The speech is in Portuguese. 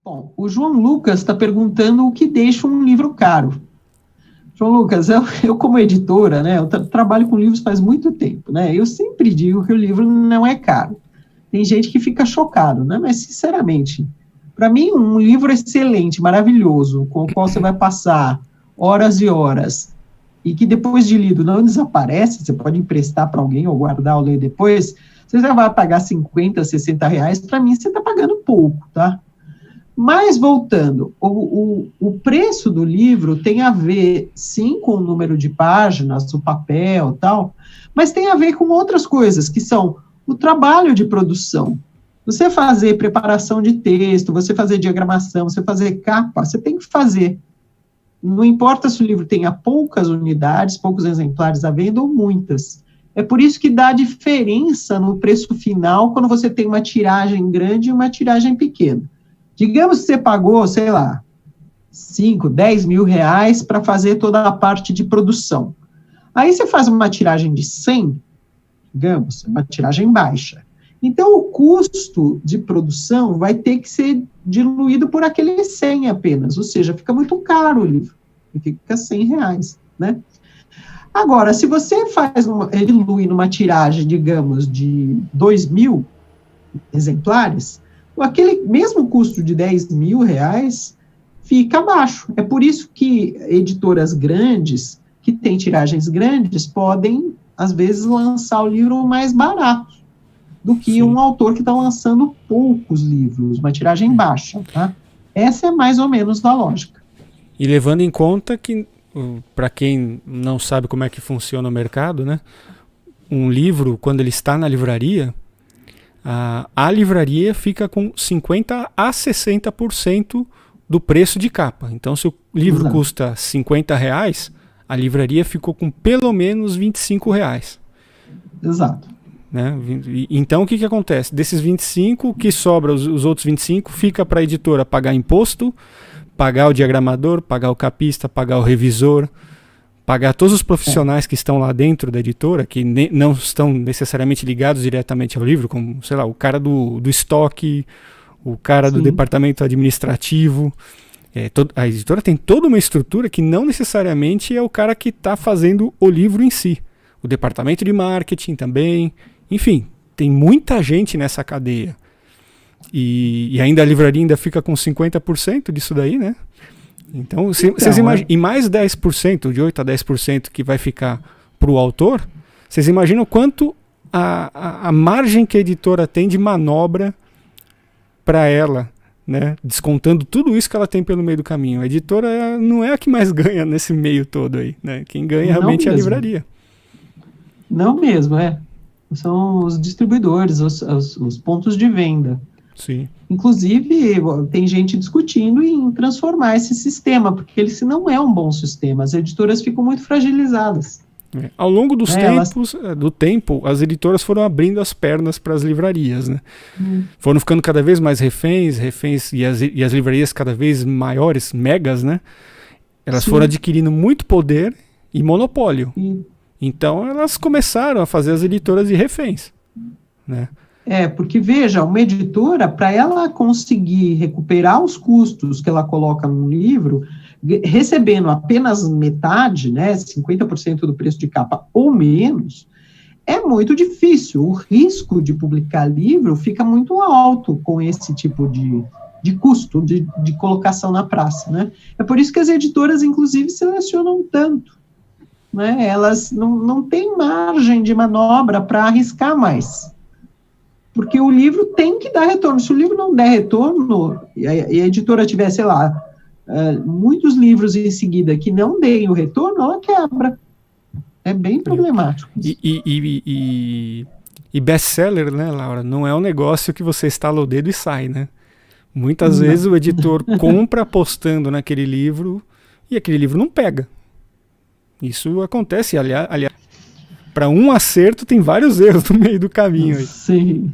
Bom, o João Lucas está perguntando o que deixa um livro caro. João Lucas, eu como editora, né, eu trabalho com livros faz muito tempo, né, eu sempre digo que o livro não é caro. Tem gente que fica chocado, né, mas sinceramente, para mim um livro excelente, maravilhoso, com o qual você vai passar horas e horas, e que depois de lido não desaparece, você pode emprestar para alguém ou guardar ou ler depois, você já vai pagar 50, 60 reais, para mim você está pagando pouco, tá? Mas, voltando, o preço do livro tem a ver, sim, com o número de páginas, o papel e tal, mas tem a ver com outras coisas, que são o trabalho de produção. Você fazer preparação de texto, você fazer diagramação, você fazer capa, você tem que fazer. Não importa se o livro tenha poucas unidades, poucos exemplares à venda ou muitas. É por isso que dá diferença no preço final quando você tem uma tiragem grande e uma tiragem pequena. Digamos que você pagou, sei lá, 5, 10 mil reais para fazer toda a parte de produção. Aí você faz uma tiragem de 100, digamos, uma tiragem baixa. Então, o custo de produção vai ter que ser diluído por aquele 100 apenas, ou seja, fica muito caro o livro, fica 100 reais, né? Agora, se você dilui numa tiragem, digamos, de 2 mil exemplares, aquele mesmo custo de 10 mil reais fica baixo. É por isso que editoras grandes, que têm tiragens grandes, podem, às vezes, lançar o livro mais barato do que um autor que está lançando poucos livros, uma tiragem baixa, tá? Essa é mais ou menos a lógica. E levando em conta que, para quem não sabe como é que funciona o mercado, né, um livro, quando ele está na livraria, a livraria fica com 50% a 60% do preço de capa. Então, se o livro custa 50 reais, a livraria ficou com pelo menos 25 reais. Exato. Né? Então, o que acontece? Desses 25, o que sobra, os outros 25, fica para a editora pagar imposto, pagar o diagramador, pagar o capista, pagar o revisor, pagar todos os profissionais que estão lá dentro da editora, que não estão necessariamente ligados diretamente ao livro, como, sei lá, o cara do estoque, o cara do departamento administrativo. A editora tem toda uma estrutura que não necessariamente é o cara que está fazendo o livro em si. O departamento de marketing também. Enfim, tem muita gente nessa cadeia. E ainda a livraria ainda fica com 50% disso daí, né? Então, vocês imaginam, e mais 10%, de 8% a 10% que vai ficar para o autor, vocês imaginam quanto a margem que a editora tem de manobra para ela, né? Descontando tudo isso que ela tem pelo meio do caminho. A editora não é a que mais ganha nesse meio todo aí, né? Quem ganha realmente é a livraria. Não mesmo, são os distribuidores, os pontos de venda. Sim. Inclusive, tem gente discutindo em transformar esse sistema, porque ele não é um bom sistema. As editoras ficam muito fragilizadas. Ao longo dos tempo, as editoras foram abrindo as pernas para as livrarias, né? Foram ficando cada vez mais reféns, e as livrarias cada vez maiores, megas, né? Elas foram adquirindo muito poder e monopólio. Então, elas começaram a fazer as editoras de reféns, né? Porque, veja, uma editora, para ela conseguir recuperar os custos que ela coloca num livro, recebendo apenas metade, né, 50% do preço de capa ou menos, é muito difícil. O risco de publicar livro fica muito alto com esse tipo de custo de colocação na praça, né? É por isso que as editoras, inclusive, selecionam tanto, né? Elas não têm margem de manobra para arriscar mais. Porque o livro tem que dar retorno. Se o livro não der retorno, e a editora tiver, sei lá, muitos livros em seguida que não deem o retorno, ela quebra. É bem problemático. E best-seller, né, Laura, não é um negócio que você estala o dedo e sai, né? Muitas vezes o editor compra apostando naquele livro e aquele livro não pega. Isso acontece, aliás, para um acerto tem vários erros no meio do caminho. Aí. Sim.